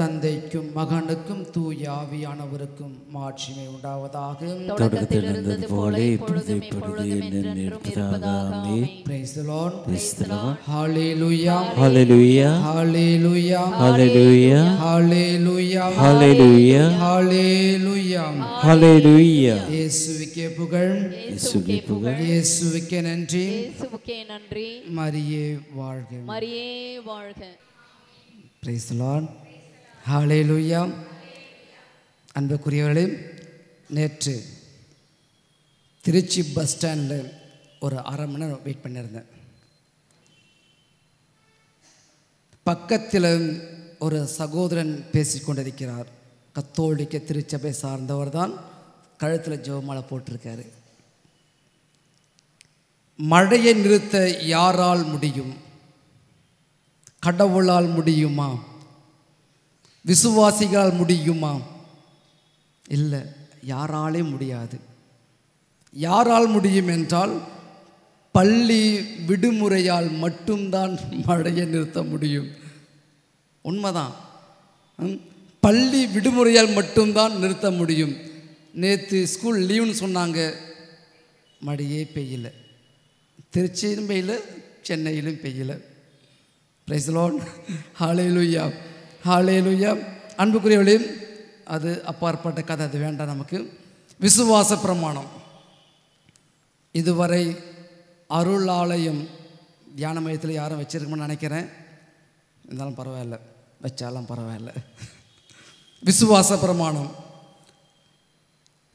தந்தைக்கும் மகனுக்கும் தூய ஆவியானவருக்கும் மாட்சிமை உண்டாவதாக. தொடக்கத்தில் இருந்தது போல இப்பொழுதும் எப்பொழுதும் என்றென்றும் இருப்பதாக. Praise the Lord. Praise the Lord. Hallelujah. Hallelujah. Hallelujah. Hallelujah. Hallelujah. Hallelujah. Hallelujah. Hallelujah. இயேசுவுக்கே புகழ். இயேசுவுக்கே புகழ். இயேசுவுக்கே நன்றி. இயேசுவுக்கே நன்றி. மரியே வாழ்க. மரியே வாழ்க. Praise the Lord. Hallelujah. அன்புக்குரியவர்களே, நேற்று திருச்சி பஸ் ஸ்டாண்டில் ஒரு அரை மணி நேரம் வெயிட் பண்ணியிருந்தேன். பக்கத்தில் ஒரு சகோதரன் பேசிக்கொண்டிருக்கிறார். கத்தோலிக்க திருச்சபை சார்ந்தவர் தான், கழுத்தில் ஜெபமாலை போட்டிருக்காரு. மழையை நிறுத்த யாரால் முடியும்? கடவுளால் முடியுமா? விசுவாசிகளால் முடியுமா? இல்லை, யாராலே முடியாது. யாரால் முடியும் என்றால் பள்ளி விடுமுறையால் மட்டும்தான் மழையை நிறுத்த முடியும். உண்மைதான், பள்ளி விடுமுறையால் மட்டும்தான் நிறுத்த முடியும். நேற்று ஸ்கூல் லீவுன்னு சொன்னாங்க, மழையே பெய்யல. திருச்சியிலும் பெய்யல, சென்னையிலும் பெய்யல. Praise the Lord. Hallelujah. Hallelujah. அன்புக்குரியவர்களே, அது அப்பாற்பட்ட கதை, அது வேண்டாம் நமக்கு. விசுவாச பிரமாணம். இதுவரை அருள் ஆலயம் தியான மையத்தில் யாரும் வச்சிருக்கணும்னு நினைக்கிறேன். இருந்தாலும் பரவாயில்ல, வச்சாலும் பரவாயில்ல. விசுவாச பிரமாணம்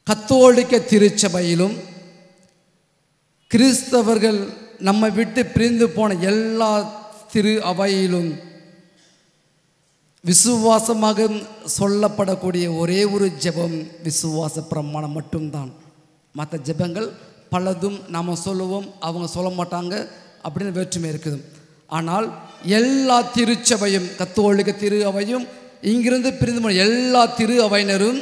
கத்தோலிக்க திருச்சபையிலும் கிறிஸ்தவர்கள் நம்மை விட்டு பிரிந்து போன எல்லா திரு அவையிலும் விசுவாசமாக சொல்லப்படக்கூடிய ஒரே ஒரு ஜெபம் விசுவாச பிரமாணம் மட்டும்தான். மற்ற ஜெபங்கள் பலதும் நாம் சொல்லுவோம், அவங்க சொல்ல மாட்டாங்க, அப்படின்னு வேற்றுமை இருக்குது. ஆனால் எல்லா திருச்சபையும், கத்தோலிக்க திரு அவையும் இங்கிருந்து பிரிந்து போன எல்லா திரு அவையினரும்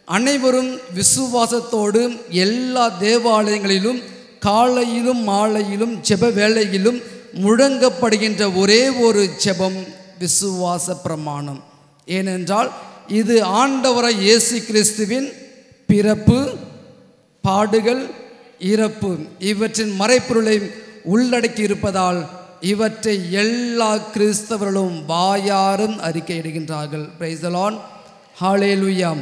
அனைவரும் விசுவாசத்தோடு எல்லா தேவாலயங்களிலும் காலையிலும் மாலையிலும் ஜெப வேளையிலும் முழங்கப்படுகின்ற ஒரே ஒரு ஜெபம் விசுவாச பிரமாணம். ஏனென்றால் இது ஆண்டவராய் இயேசு கிறிஸ்துவின் பிறப்பு, பாடுகள், இறப்பு இவற்றின் மறைப்பொருளை உள்ளடக்கி இருப்பதால் இவற்றை எல்லா கிறிஸ்தவர்களும் வாயாரும் அறிக்கையிடுகின்றார்கள். Praise the Lord. Hallelujah.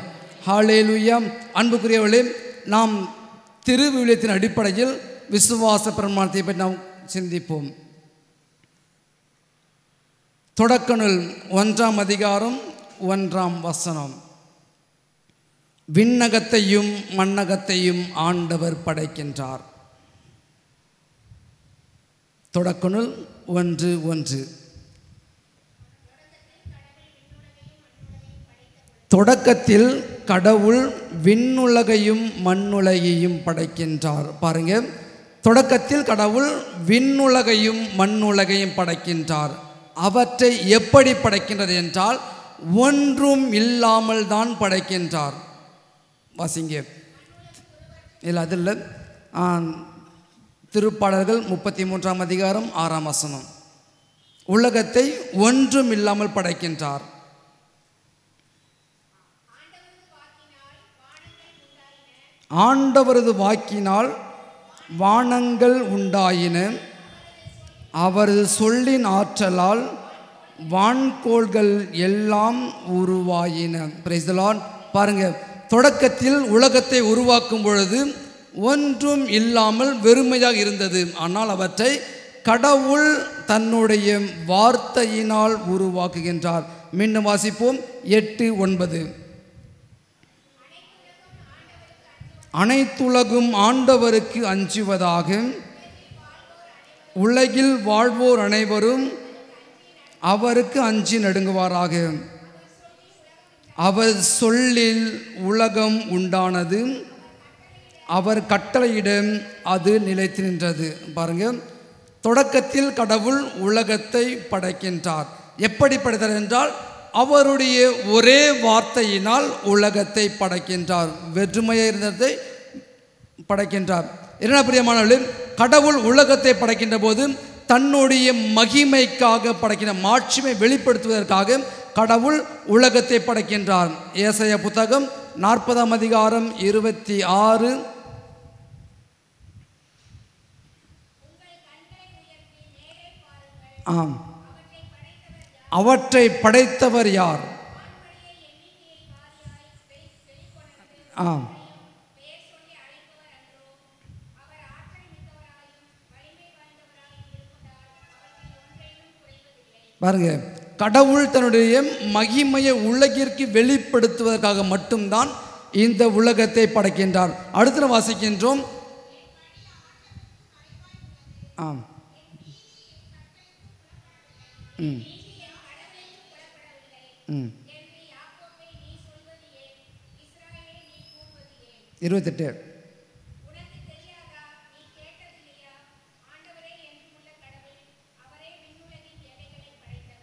Hallelujah. அன்புக்குரியவர்களே, நாம் திருவிவிலியத்தின் அடிப்படையில் விசுவாச பிரமாணத்தை பற்றி நாம் சிந்திப்போம். தொடக்க நூல் 1ஆம் அதிகாரம் 1ஆம் வசனம். விண்ணகத்தையும் மண்ணகத்தையும் ஆண்டவர் படைக்கின்றார். தொடக்க நூல் 1:1. தொடக்கத்தில் கடவுள் விண்ணுலகையும் மண்ணுலகையும் படைக்கின்றார். பாருங்க, தொடக்கத்தில் கடவுள் விண்ணுலகையும் மண்ணுலகையும் படைக்கின்றார். அவற்றை எப்படி படைக்கின்றது என்றால் ஒன்றும் இல்லாமல் தான் படைக்கின்றார். வாசிங்க, இல்லை அதில் திருப்பாடல்கள் 33ஆம் அதிகாரம் 6ஆம் வசனம். உலகத்தை ஒன்றும் இல்லாமல் படைக்கின்றார். ஆண்டவரது வாக்கினால் வானங்கள் உண்டாயின, அவரது சொல்லின் ஆற்றலால் வான்கோள்கள் எல்லாம் உருவாயின. Praise the Lord. பாருங்க, தொடக்கத்தில் உலகத்தை உருவாக்கும் பொழுது ஒன்றும் இல்லாமல் வெறுமையாக இருந்தது. ஆனால் அவற்றை கடவுள் தன்னுடைய வார்த்தையினால் உருவாக்குகின்றார். மீண்டும் வாசிப்போம், 8:9. அனைத்துலகும் ஆண்டவருக்கு அஞ்சுவதாக, உலகில் வாழ்வோர் அனைவரும் அவருக்கு அஞ்சி நடுங்குவாராக. அவர் சொல்லில் உலகம் உண்டானது, அவர் கட்டளையிட அது நிலைத்து நின்றது. பாருங்க, தொடக்கத்தில் கடவுள் உலகத்தை படைக்கின்றார். எப்படி படைத்தார் என்றால் அவருடைய ஒரே வார்த்தையினால் உலகத்தை படைக்கின்றார். வெறுமையாக இருந்ததை படைக்கின்றார். என்ன பிரியமானவர்களே, கடவுள் உலகத்தை படைக்கின்ற போது தன்னுடைய மகிமைக்காக படைக்கின்ற, மாட்சிமை வெளிப்படுத்துவதற்காக கடவுள் உலகத்தை படைக்கின்றார். ஏசாயா புத்தகம் 40 அதிகாரம் 26. ஆம், அவற்றை படைத்தவர் யார்? ஆம், பாருங்க, கடவுள் தன்னுடைய மகிமையை உலகிற்கு வெளிப்படுத்துவதற்காக மட்டும்தான் இந்த உலகத்தை படைக்கின்றார். அடுத்து வாசிக்கின்றோம். ஆம், ம், ம், 28.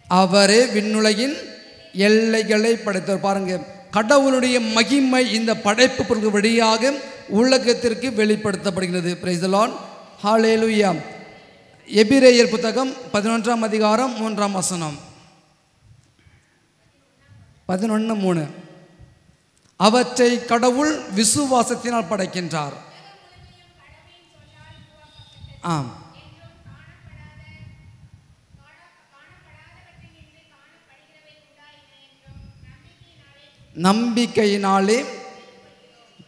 அவரே விண்ணுலகின் எல்லைகளை படைத்தவர். பாருங்க, கடவுளுடைய மகிமை இந்த படைப்பு பொருள் வழியாக உலகத்திற்கு வெளிப்படுத்தப்படுகிறது. பிரைஸ் தி லார்ட், ஹல்லேலூயா. எபிரேயர் புத்தகம் 11 அதிகாரம் 3 வசனம். 11:3. அவற்றை கடவுள் விசுவாசத்தினால் படைக்கின்றார். ஆம், நம்பிக்கையினாலே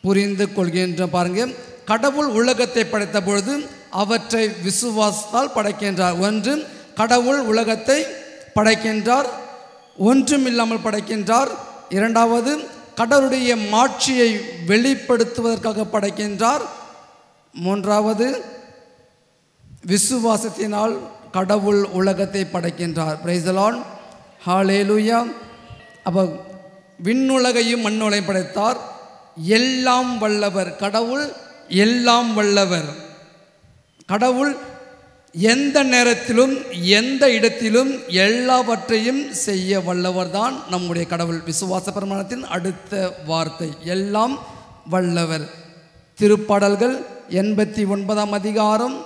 புரிந்து கொள்கின்ற. பாருங்க, கடவுள் உலகத்தை படைத்த பொழுது அவற்றை விசுவாசத்தால் படைக்கின்றார். ஒன்று, கடவுள் உலகத்தை படைக்கின்றார், ஒன்றும் இல்லாமல் படைக்கின்றார். இரண்டாவது, கடவுளுடைய மாட்சியை வெளிப்படுத்துவதற்காக படைக்கின்றார். மூன்றாவது, விசுவாசத்தினால் கடவுள் உலகத்தை படைக்கின்றார். பிரைஸ் தி லார்ட், ஹல்லேலூயா. அப்போ விண்ணுலகையும் மண்ணுலகையும் படைத்தார். எல்லாம் வல்லவர் கடவுள், எல்லாம் வல்லவர் கடவுள். எந்த நேரத்திலும் எந்த இடத்திலும் எல்லாவற்றையும் செய்ய வல்லவர் தான் நம்முடைய கடவுள். விசுவாச பிரமாணத்தின் அடுத்த வார்த்தை எல்லாம் வல்லவர். திருப்பாடல்கள் 89 அதிகாரம்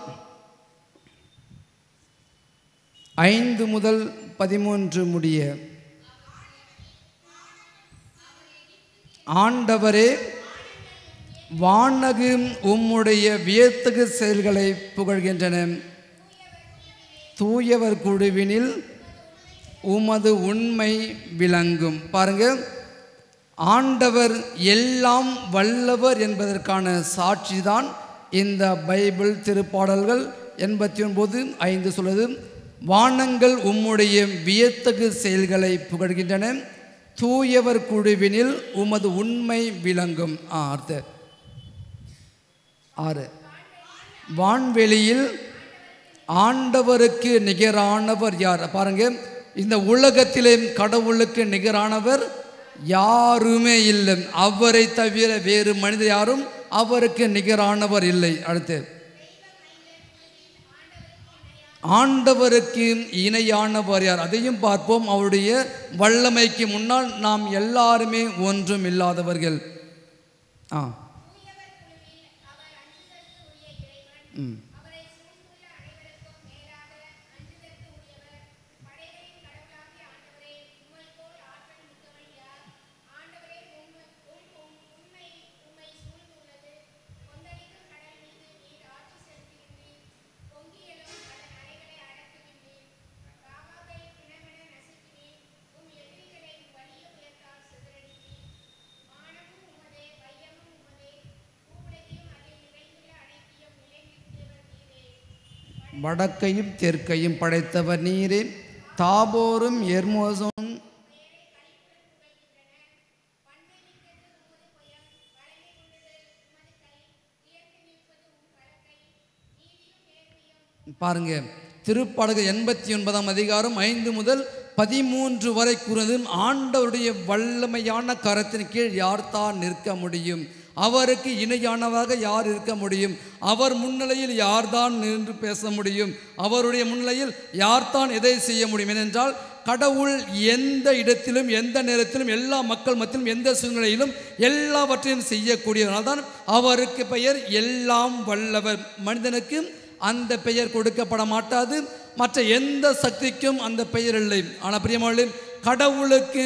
5 முதல் 13 முடிய. ஆண்டவரே, வானகு உம்முடைய வியத்தகு செயல்களை புகழ்கின்றன. தூயவர் குழுவினில் உமது உண்மை விளங்கும். பாருங்க, ஆண்டவர் எல்லாம் வல்லவர் என்பதற்கான சாட்சி தான் இந்த பைபிள். திருப்பாடல்கள் 89:5 சொல்லுது, வானங்கள் உம்முடைய வியத்தகு செயல்களை புகழ்கின்றன, தூயவர் குழுவினில் உமது உண்மை விளங்கும். அடுத்து 6, வான்வெளியில் ஆண்டவருக்கு நிகரானவர் யார்? பாருங்க, இந்த உலகத்திலே கடவுளுக்கு நிகரானவர் யாருமே இல்லை. அவரை தவிர வேறு மனிதர் யாரும் அவருக்கு நிகரானவர் இல்லை. அடுத்து, ஆண்டவருக்கு இணையானவர் யார்? அதையும் பார்ப்போம். அவருடைய வல்லமைக்கு முன்னால் நாம் எல்லாருமே ஒன்றும் இல்லாதவர்கள். வடக்கையும் தெற்கையும் படைத்தவர் நீரே, தாபோரும் எர்மோசும் பாருங்க. திருப்பாடல்கள் 89 அதிகாரம் 5 முதல் 13 வரை கூறுவது, ஆண்டவருடைய வல்லமையான கரத்தின் கீழ் யார்தான் நிற்க முடியும்? அவருக்கு இணையானதாக யார் இருக்க முடியும்? அவர் முன்னிலையில் யார்தான் நின்று பேச முடியும்? அவருடைய முன்னிலையில் யார்தான் எதை செய்ய முடியும்? ஏனென்றால் கடவுள் எந்த இடத்திலும் எந்த நேரத்திலும் எல்லா மக்கள் மத்தியிலும் எந்த சூழ்நிலையிலும் எல்லாவற்றையும் செய்யக்கூடியதனால் தான் அவருக்கு பெயர் எல்லாம் வல்லவர். மனிதனுக்கு அந்த பெயர் கொடுக்கப்பட மாட்டாது, மற்ற எந்த சக்திக்கும் அந்த பெயர் இல்லை. ஆனால் பிரியமானவர்களே, கடவுளுக்கு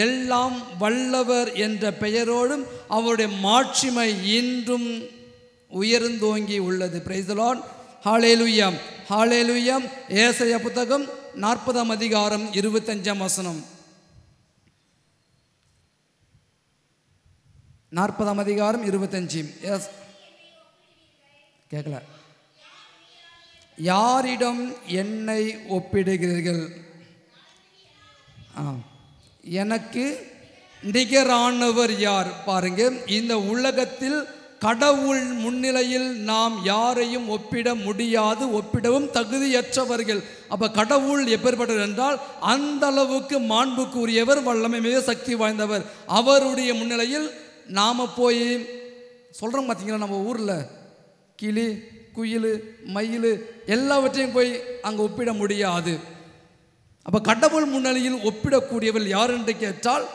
எல்லாம் வல்லவர் என்ற பெயரோடும் அவருடைய மாட்சிமை இன்றும் உயர்ந்தோங்கி உள்ளது. Praise the Lord. Hallelujah, hallelujah. ஏசாயா புத்தகம் 40ஆம் அதிகாரம் 25ஆம் வசனம். 40ஆம் அதிகாரம் 25. எஸ், கேட்கல. யாரிடம் என்னை ஒப்பிடுகிறீர்கள்? எனக்கு நிகரானவர் யார்? பாருங்க, இந்த உலகத்தில் கடவுள் முன்னிலையில் நாம் யாரையும் ஒப்பிட முடியாது, ஒப்பிடவும் தகுதியற்றவர்கள். அப்ப கடவுள் எப்பேற்பட்டவர் என்றால் அந்த அளவுக்கு மாண்புக்குரியவர், வல்லமை மிக சக்தி வாய்ந்தவர். அவருடைய முன்னிலையில் நாம போய் சொல்றோம் பார்த்தீங்களா, நம்ம ஊர்ல கிளி குயில் மயில் எல்லாவற்றையும் போய் அங்கே ஒப்பிட முடியாது. அப்போ கடவுள் முன்னிலையில் ஒப்பிடக்கூடியவர் யார் என்று கேட்டால்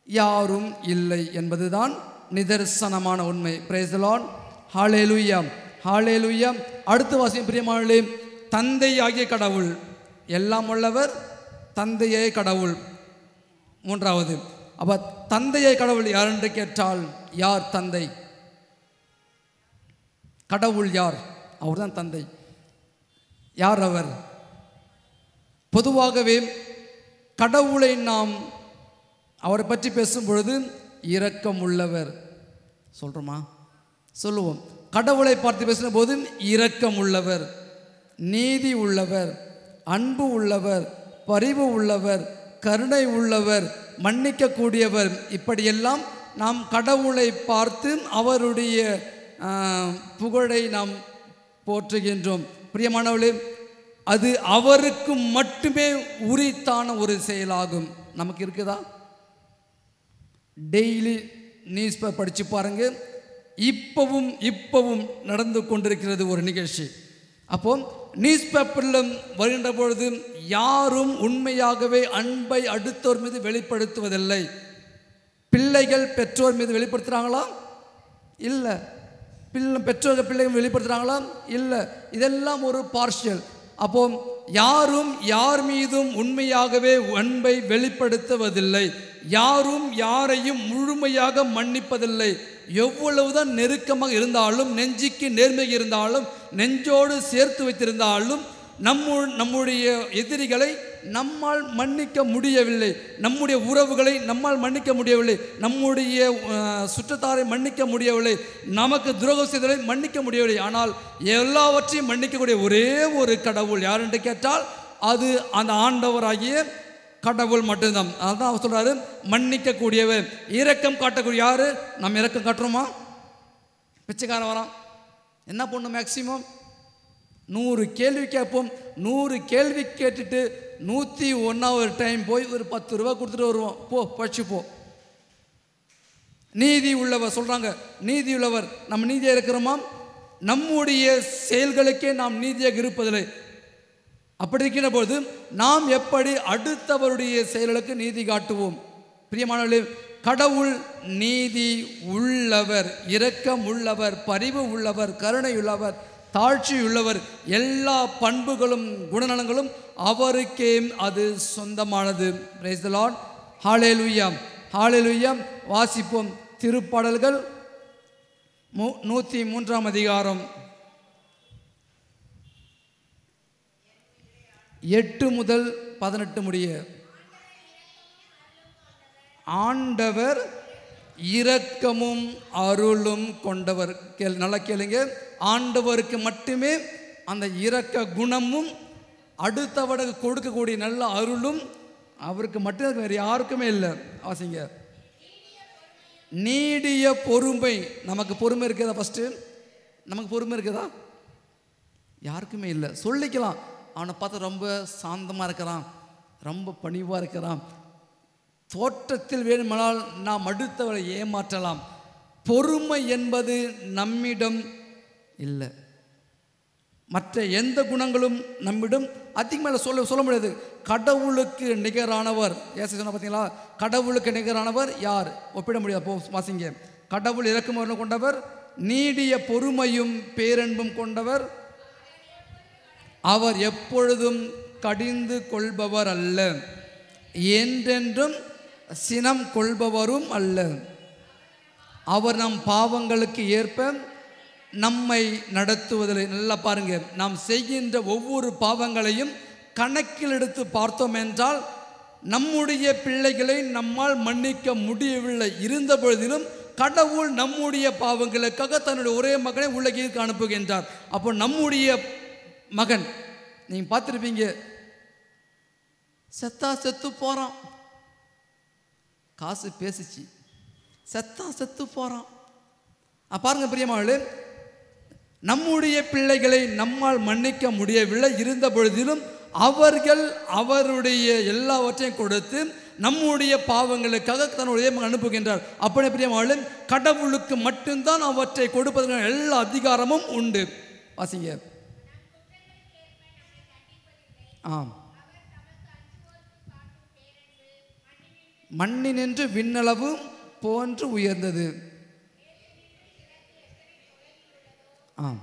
யாரும் இல்லை என்பதுதான் நிதர்சனமான உண்மை. Praise the Lord. Hallelujah, hallelujah. அடுத்த வாசியம் பிரியமானவர்களே, தந்தை ஆகிய கடவுள், எல்லாம் உள்ளவர் தந்தையே கடவுள். மூன்றாவது, அப்போ தந்தையே கடவுள் யார் என்று கேட்டால் யார் தந்தை? கடவுள் யார்? அவர் தான் தந்தை. யார் அவர்? பொதுவாகவே கடவுளை நாம் அவரை பற்றி பேசும் பொழுது இரக்கம் உள்ளவர் சொல்கிறோமா? சொல்லுவோம். கடவுளை பார்த்து பேசுகிற போது இரக்கம் உள்ளவர், நீதி உள்ளவர், அன்பு உள்ளவர், பரிவு உள்ளவர், கருணை உள்ளவர், மன்னிக்கக்கூடியவர். இப்படியெல்லாம் நாம் கடவுளை பார்த்து அவருடைய புகழை நாம் போற்றுகின்றோம். பிரியமானவர்களே, அது அவருக்கு மட்டுமே உரித்தான ஒரு செயலாகும். நமக்கு இருக்குதா? டெய்லி நியூஸ் பேப்பர் படித்து பாருங்க, இப்பவும் நடந்து கொண்டிருக்கிறது ஒரு நிகழ்ச்சி. அப்போ நியூஸ் பேப்பரில் வருகின்ற பொழுது யாரும் உண்மையாகவே அன்பை அடுத்தோர் மீது வெளிப்படுத்துவதில்லை. பிள்ளைகள் பெற்றோர் மீது வெளிப்படுத்துகிறாங்களா? இல்லை. பெற்றோர்கள் பிள்ளைகள் வெளிப்படுத்துகிறாங்களா? இல்லை. இதெல்லாம் ஒரு பார்ஷியல். அப்போ யாரும் யார் மீதும் உண்மையாகவே அன்பை வெளிப்படுத்துவதில்லை. யாரும் யாரையும் முழுமையாக மன்னிப்பதில்லை. எவ்வளவுதான் நெருக்கமாக இருந்தாலும், நெஞ்சுக்கு நேர்மை இருந்தாலும், நெஞ்சோடு சேர்த்து வைத்திருந்தாலும் நம்முடைய எதிரிகளை நம்மால் மன்னிக்க முடியவில்லை, நம்முடைய உறவுகளை நம்மால் மன்னிக்க முடியவில்லை, நம்முடைய சுற்றத்தாரை மன்னிக்க முடியவில்லை, நமக்கு துரோகம் செய்தவரை மன்னிக்க முடியவில்லை. ஆனால் எல்லாவற்றையும் மன்னிக்கக்கூடிய ஒரே ஒரு கடவுள் யார் என்று கேட்டால் அது அந்த ஆண்டவராகிய கடவுள் மட்டும்தான். அதுதான் அவர் சொல்றாரு, மன்னிக்கக்கூடியவர், இரக்கம் காட்டக்கூடிய. யாரு? நம்ம இரக்கம் காட்டுறோமா? பிச்சைக்காரன் வரான், என்ன பண்ணும்? மேக்சிமம் 100 கேள்வி கேட்போம். 100 கேள்வி கேட்டுட்டு 101வது டைம் போய் ஒரு 10 ரூபா கொடுத்துட்டு வருவோம். போ பழிச்சு போ. நீதி உள்ளவர் சொல்றாங்க, நீதி உள்ளவர். நம்ம நீதியாக இருக்கிறோமா? நம்முடைய செயல்களுக்கே நாம் நீதியாக இருப்பதில்லை. அப்படி இருக்கின்ற போது நாம் எப்படி அடுத்தவருடைய செயல்களுக்கு நீதி காட்டுவோம்? பிரியமானவர்களே, கடவுள் நீதி உள்ளவர், இரக்கம் உள்ளவர், பரிவு உள்ளவர், கருணை உள்ளவர், தாழ்ச்சி உள்ளவர். எல்லா பண்புகளும் குணநலங்களும் அவருக்கே அது சொந்தமானது. Praise the Lord. Hallelujah, hallelujah. வாசிப்போம் திருப்பாடல்கள் 103ஆம் அதிகாரம் 8 முதல் 18 முடிய. ஆண்டவர் இரக்கமும் அருளும் கொண்டவர். நல்லா கேளுங்க. ஆண்டவருக்கு மட்டுமே அந்த இரக்க குணமும் அடுத்தவனுக்கு கொடுக்கக்கூடிய நல்ல அருளும் அவருக்கு மட்டும், வேறு யாருக்குமே இல்லை. வாசிங்க. நீடிய பொறுமை. நமக்கு பொறுமை இருக்குதா? ஃபஸ்ட்டு நமக்கு பொறுமை இருக்குதா? யாருக்குமே இல்லை. சொல்லிக்கலாம், அவனை பார்த்து ரொம்ப சாந்தமாக இருக்கிறான், ரொம்ப பணிவாக இருக்கிறான். தோற்றத்தில் வேணுமானால் நாம் அடுத்தவரை ஏமாற்றலாம். பொறுமை என்பது நம்மிடம் இல்லை. மற்ற எந்த குணங்களும் நம்மிடம் அதிகமாக சொல்ல முடியாது. கடவுளுக்கு நிகரானவர் ஏசு சொன்ன பார்த்தீங்களா? கடவுளுக்கு நிகரானவர் யார்? ஒப்பிட முடியாது. போ வாசிங்க. கடவுள் இரக்கம் கொண்டவர், நீடிய பொறுமையும் பேரன்பும் கொண்டவர், அவர் எப்பொழுதும் கடிந்து கொள்பவர் அல்ல. என்றென்றும் சினம் கொள்பவரும் அல்ல. அவர் நம் பாவங்களுக்கு ஏற்ப நம்மை நடத்துவதில்லை. நல்லா பாருங்க, நாம் செய்கின்ற ஒவ்வொரு பாவங்களையும் கணக்கில் எடுத்து பார்த்தோம் என்றால் நம்முடைய பிள்ளைகளை நம்மால் மன்னிக்க முடியவில்லை. இருந்த பொழுதிலும் கடவுள் நம்முடைய பாவங்களுக்காக தன்னுடைய ஒரே மகனை உலகிற்கு அனுப்புகின்றார். அப்போ நம்முடைய மகன், நீங்கள் பார்த்துருப்பீங்க, செத்தா செத்து போகிறான், காசு பேசிச்சு, செத்தா செத்து போகிறான். பாருங்க பிரியமானவர்களே, நம்முடைய பிள்ளைகளை நம்மால் மன்னிக்க முடியவில்லை. இருந்த பொழுதிலும் அவர்கள் அவருடைய எல்லாவற்றையும் கொடுத்து நம்முடைய பாவங்களுக்காக தன்னுடைய அனுப்புகின்றார். அப்படி பிரியமானவர்களே, கடவுளுக்கு மட்டும்தான் அவற்றை கொடுப்பதற்கான எல்லா அதிகாரமும் உண்டு. வாசிங்க. ஆம். மண்ணினின்று விண்ணளவு போன்று உயர்ந்தது. ஆம்.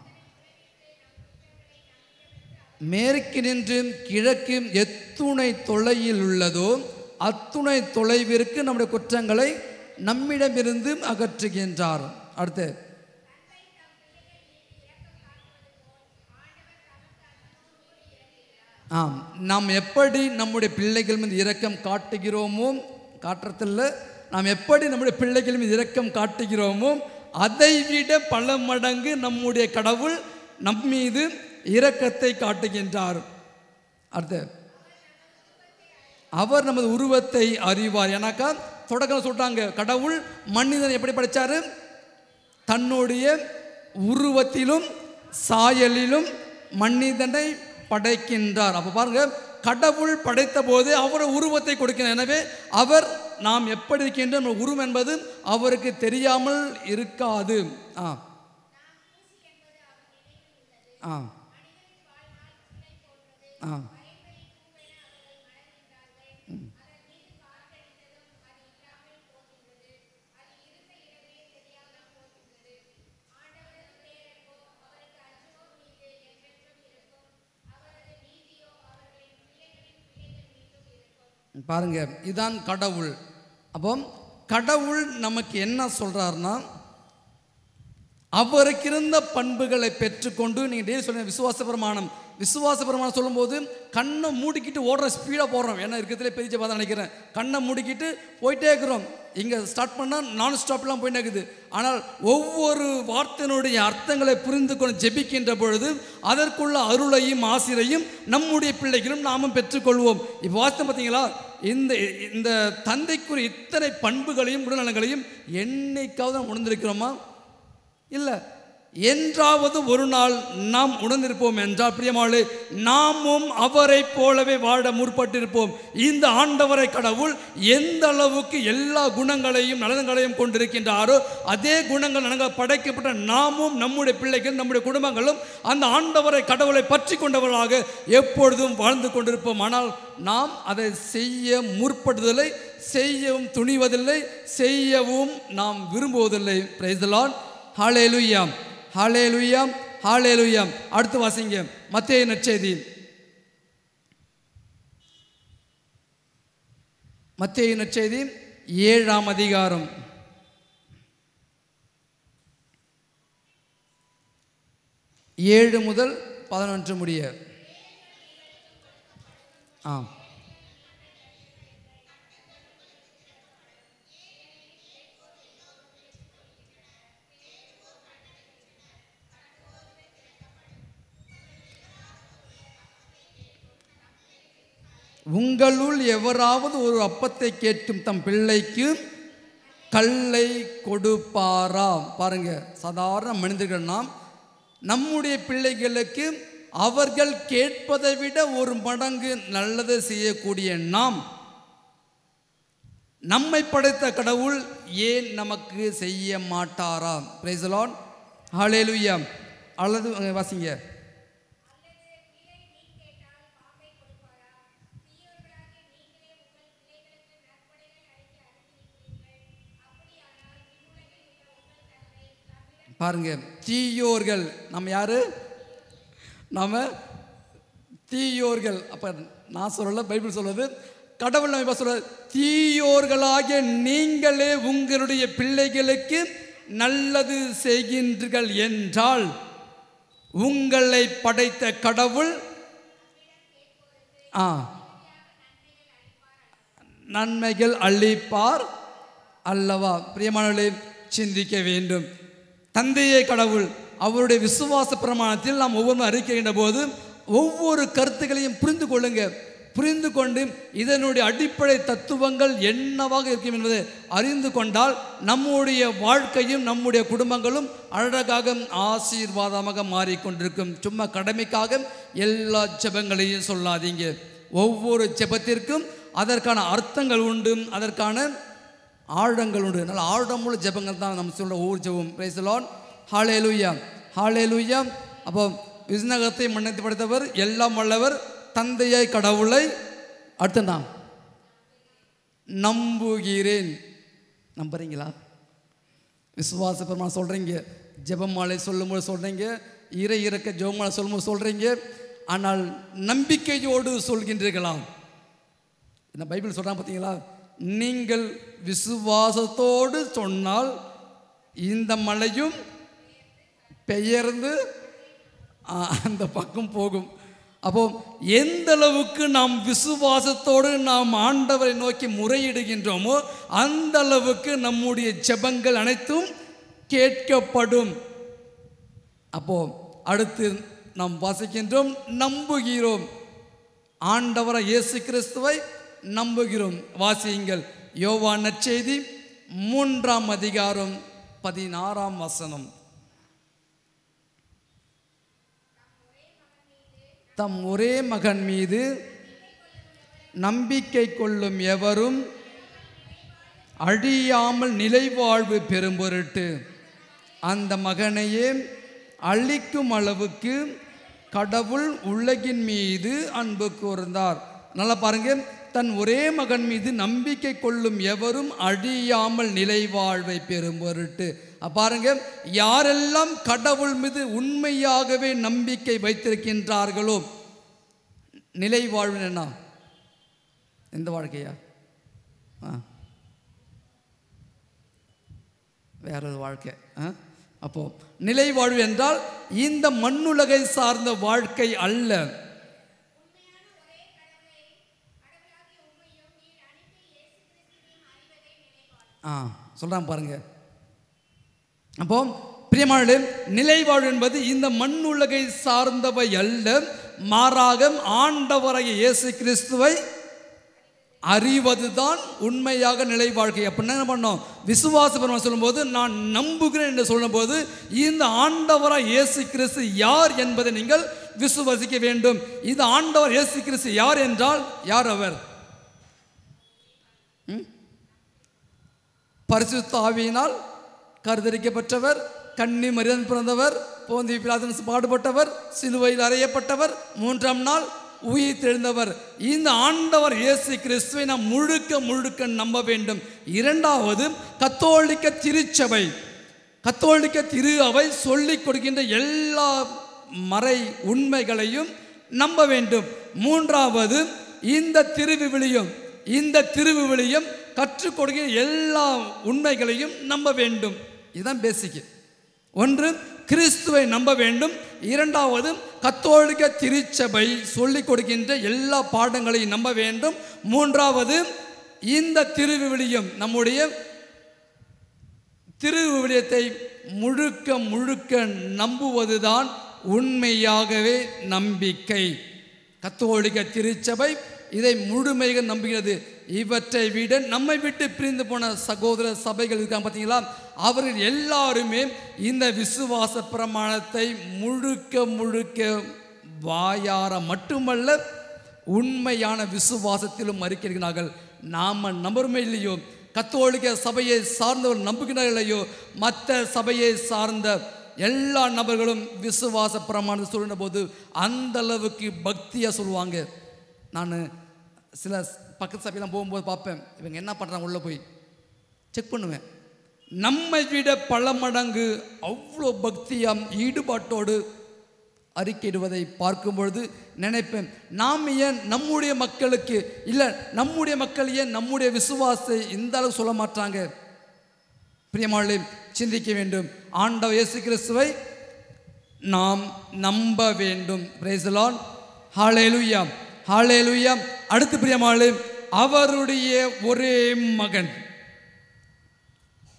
மேற்கு நின்று கிழக்கு எத்துணை தொலையில் உள்ளதோ அத்துணை தொலைவிற்கு நம்முடைய குற்றங்களை நம்மிடமிருந்து அகற்றுகின்றார். அடுத்து, ஆம், நாம் எப்படி நம்முடைய பிள்ளைகள் மீது இரக்கம் காட்டுகிறோமோ, காட்டுறதில்ல, நாம் எப்படி நம்முடைய பிள்ளைகள் மீது இரக்கம் காட்டுகிறோமோ அதைவிட பல மடங்கு நம்முடைய கடவுள் நம்மீது இரக்கத்தை காட்டுகின்றார். அடுத்து, அவர் நமது உருவத்தை அறிவார். ஏன்னாக்கா தொடக்கம் சொல்றாங்க, கடவுள் மனிதனை எப்படி படைச்சாரு? தன்னுடைய உருவத்திலும் சாயலிலும் மனிதனை படைக்கின்றார். அப்போ பாருங்க, கடவுள் படைத்த போது அவர் உருவத்தை கொடுக்கிறார். எனவே அவர் நாம் எப்படி இருக்கின்ற உருவம் என்பது அவருக்கு தெரியாமல் இருக்காது. ஆ ஆ ஆ பாருங்க, இதுதான் கடவுள். அப்போ கடவுள் நமக்கு என்ன சொல்றாருன்னா, அவருக்கு இருந்த பண்புகளை பெற்றுக்கொண்டு, நீங்கள் டெய்லி சொல்லுங்க விசுவாச பிரமாணம். விசுவாச பிரமாணம் சொல்லும்போது கண்ணை மூடிக்கிட்டு ஓடுற ஸ்பீடாக போடுறோம். ஏன்னா இருக்கிறதுலே பெரிய பார்த்தா நினைக்கிறேன், கண்ணை மூடிக்கிட்டு போயிட்டே இருக்கிறோம். இங்கே ஸ்டார்ட் பண்ணால் நான் ஸ்டாப்லாம் போயிட்டே இருக்குது. ஆனால் ஒவ்வொரு வார்த்தையினுடைய அர்த்தங்களை புரிந்து கொண்டு ஜெபிக்கின்ற பொழுது அதற்குள்ள அருளையும் ஆசிரையும் நம்முடைய பிள்ளைகளும் நாமும் பெற்றுக்கொள்வோம். இப்போ வார்த்தை பார்த்தீங்களா, இந்த தந்தைக்குரிய இத்தனை பண்புகளையும் குணநலங்களையும் என்னைக்காவது நாம் உணர்ந்திருக்கிறோமா? இல்லை. என்றாவது ஒரு நாள் நாம் உணர்ந்திருப்போம் என்றால் பிரியமானவர்களே, நாமும் அவரை போலவே வாழ முற்பட்டிருப்போம். இந்த ஆண்டவரை கடவுள் எந்த அளவுக்கு எல்லா குணங்களையும் நலன்களையும் கொண்டிருக்கின்றாரோ அதே குணங்கள் நலன்கள் படைக்கப்பட்ட நாமும் நம்முடைய பிள்ளைகள் நம்முடைய குடும்பங்களும் அந்த ஆண்டவரை கடவுளை பற்றி கொண்டவர்களாக எப்பொழுதும் வாழ்ந்து கொண்டிருப்போம். ஆனால் நாம் அதை செய்ய முற்படுவதில்லை, செய்யவும் துணிவதில்லை, செய்யவும் நாம் விரும்புவதில்லை. Praise the Lord. Hallelujah, hallelujah, hallelujah. அடுத்து வாசிங்க, மத்தேயு நற்செய்தி, மத்தேயு நற்செய்தி 7ஆம் அதிகாரம் 7 முதல் 11 முடிய. உங்களுள் எவராவது ஒரு அப்பத்தை கேட்கும் தம் பிள்ளைக்கு கல்லை கொடுப்பாரா? பாருங்க, சாதாரண மனிதர்கள் நாம் நம்முடைய பிள்ளைகளுக்கு அவர்கள் கேட்பதை விட ஒரு மடங்கு நல்லதை செய்யக்கூடிய நாம், நம்மை படைத்த கடவுள் ஏன் நமக்கு செய்ய மாட்டாரா? Praise the Lord. ஹல்லேலூயா. அல்லது வாசிங்க. பாருங்க, தீயோர்கள், நம்ம யாரு? நம்ம தீயோர்கள். அப்போ நான் சொல்லல, பைபிள் சொல்வது கடவுள் நம்ம சொல்ற, தீயோர்களாகிய நீங்களே உங்களுடைய பிள்ளைகளுக்கு நல்லது செய்கின்றீர்கள் என்றால் உங்களை படைத்த கடவுள் நன்மைகள் அளிப்பார் அல்லவா? பிரியமானவர்களே, சிந்திக்க வேண்டும். தந்தையே கடவுள். அவருடைய விசுவாச பிரமாணத்தில் நாம் ஒவ்வொரு அறிக்கைகின்ற போது ஒவ்வொரு கருத்துக்களையும் புரிந்து கொள்ளுங்க. புரிந்து கொண்டு இதனுடைய அடிப்படை தத்துவங்கள் என்னவாக இருக்கும் என்பதை அறிந்து கொண்டால் நம்முடைய வாழ்க்கையும் நம்முடைய குடும்பங்களும் அழகாக ஆசீர்வாதமாக மாறிக்கொண்டிருக்கும். சும்மா கடமைக்காக எல்லா ஜெபங்களையும் சொல்லாதீங்க. ஒவ்வொரு ஜெபத்திற்கும் அதற்கான அர்த்தங்கள் உண்டு, அதற்கான ஆழங்கள் உண்டு. நல்ல ஆழமுள்ள ஜெபங்கள் தான் நம்ம சொல்கிற ஒவ்வொரு ஜெபம். Praise the Lord. Hallelujah, hallelujah. அப்போ விண்ணகத்தை மன்னித்து படைத்தவர், எல்லாம் வல்லவர் தந்தையாய் கடவுளை அடுத்து நான் நம்புகிறேன். நம்புறீங்களா? விசுவாச பிரமாணம் சொல்கிறீங்க, ஜெபமாலை சொல்லும்போது சொல்கிறீங்க, இறை இறக்க ஜெபமாலை சொல்லும்போது சொல்கிறீங்க. ஆனால் நம்பிக்கையோடு சொல்கின்றீர்களா? என்ன பைபிள் சொல்கிறாங்க பார்த்தீங்களா? நீங்கள் விசுவாசத்தோடு சொன்னால் இந்த மலையும் பெயர்ந்து அந்த பக்கம் போகும். அப்போ எந்த அளவுக்கு நாம் விசுவாசத்தோடு நாம் ஆண்டவரை நோக்கி முறையிடுகின்றோமோ அந்த அளவுக்கு நம்முடைய ஜெபங்கள் அனைத்தும் கேட்கப்படும். அப்போ அடுத்து நாம் வாசிக்கின்றோம், நம்புகிறோம். ஆண்டவராய் இயேசு கிறிஸ்துவை நம்புகிறோம். வாசியுங்கள். யோவான் நற்செய்தி 3ஆம் அதிகாரம் 16ஆம் வசனம். தம் ஒரே மகன் மீது நம்பிக்கை கொள்ளும் எவரும் அழியாமல் நிலைவாழ்வு பெறும் பொருட்டு அந்த மகனையே அழிக்கும் அளவுக்கு கடவுள் உலகின் மீது அன்பு கூர்ந்தார். நல்லா பாருங்க, தன் ஒரே மகன் மீது நம்பிக்கை கொள்ளும் எவரும் அழியாமல் நிலைவாழ்வை பெறும் பொருட்டு. பாருங்க, யாரெல்லாம் கடவுள் மீது உண்மையாகவே நம்பிக்கை வைத்திருக்கின்றார்களோ, நிலை வாழ்வு என்ன? எந்த வாழ்க்கையா? வேறொரு வாழ்க்கை. அப்போ நிலை வாழ்வு என்றால் இந்த மண்ணுலகை சார்ந்த வாழ்க்கை அல்ல. சொல்றாங்க பாருங்க. அப்போ பிரியமானவர்களே, நிலைவாழ்வு என்பது இந்த மண்ணுலகை சார்ந்தவை அல்ல, மாறாக ஆண்டவராகிய இயேசு கிறிஸ்துவை அறிவதுதான் உண்மையாக நிலை வாழ்க்கை. அப்படின்னா என்ன பண்ணோம்? விசுவாச பிரமாணம் சொல்லும்போது நான் நம்புகிறேன் என்று சொல்லும்போது இந்த ஆண்டவராய் இயேசு கிறிஸ்து யார் என்பதை நீங்கள் விசுவாசிக்க வேண்டும். இந்த ஆண்டவர் இயேசு கிறிஸ்து யார் என்றால் யார் அவர்? பரிசுத்த ஆவியினால் கருத்தரிக்கப்பட்டவர், கன்னி மரியாதை பிறந்தவர், போந்தி பிலாத்து பாடுபட்டவர், சிலுவையில் அறையப்பட்டவர், 3ஆம் நாள் உயிர் தெழுந்தவர். இந்த ஆண்டவர் இயேசு கிறிஸ்துவை நாம் முழுக்க நம்ப வேண்டும். இரண்டாவது, கத்தோலிக்க திருச்சபை, கத்தோலிக்க திரு அவை சொல்லிக் கொடுக்கின்ற எல்லா மறை உண்மைகளையும் நம்ப வேண்டும். மூன்றாவது, இந்த திருவிவிலியம் கற்றுக் கொடுக்கிற எல்லா உண்மைகளையும் நம்ப வேண்டும். இதுதான் பேசிக். ஒன்று, கிறிஸ்துவை நம்ப வேண்டும். இரண்டாவது, கத்தோலிக்க திருச்சபை சொல்லிக் கொடுக்கின்ற எல்லா பாடங்களையும் நம்ப வேண்டும். மூன்றாவது, இந்த திருவிவிலியம், நம்முடைய திருவிவிலியத்தை முழுக்க நம்புவதுதான் உண்மையாகவே நம்பிக்கை. கத்தோலிக்க திருச்சபை இதை முழுமையாக நம்புகிறது. இவற்றை விட நம்மை விட்டு பிரிந்து போன சகோதர சபைகள் இருக்காங்க பார்த்தீங்களா, அவர்கள் எல்லாருமே இந்த விசுவாச பிரமாணத்தை முழுக்க வாயார மட்டுமல்ல உண்மையான விசுவாசத்திலும் அறிக்கிறார்கள். நாம் நம்புமே இல்லையோ, கத்தோலிக்க சபையை சார்ந்தவர் நம்புகிறார்கள் இல்லையோ, மற்ற சபையை சார்ந்த எல்லா நபர்களும் விசுவாச பிரமாணத்தை சொல்லுற போது அந்த அளவுக்கு பக்தியாக சொல்லுவாங்க. நான் சில பக்கத்து சபையெல்லாம் போகும்போது பார்ப்பேன், இவங்க என்ன பண்ணுறாங்க உள்ளே போய் செக் பண்ணுவேன். நம்மை விட பல மடங்கு அவ்வளோ பக்தியாக ஈடுபாட்டோடு அறிக்கையிடுவதை பார்க்கும் பொழுது நினைப்பேன், நாம் ஏன் நம்முடைய மக்களுக்கு இல்லை, நம்முடைய மக்கள் ஏன் நம்முடைய விசுவாசத்தை இந்த அளவு சொல்ல மாட்டாங்க? பிரியமானவர்களே, சிந்திக்க வேண்டும். ஆண்டவர் இயேசு கிறிஸ்துவை நாம் நம்ப வேண்டும். Praise the Lord. Hallelujah, hallelujah. அடுத்து பிரியமானவர்களே, அவருடைய ஒரே மகன்.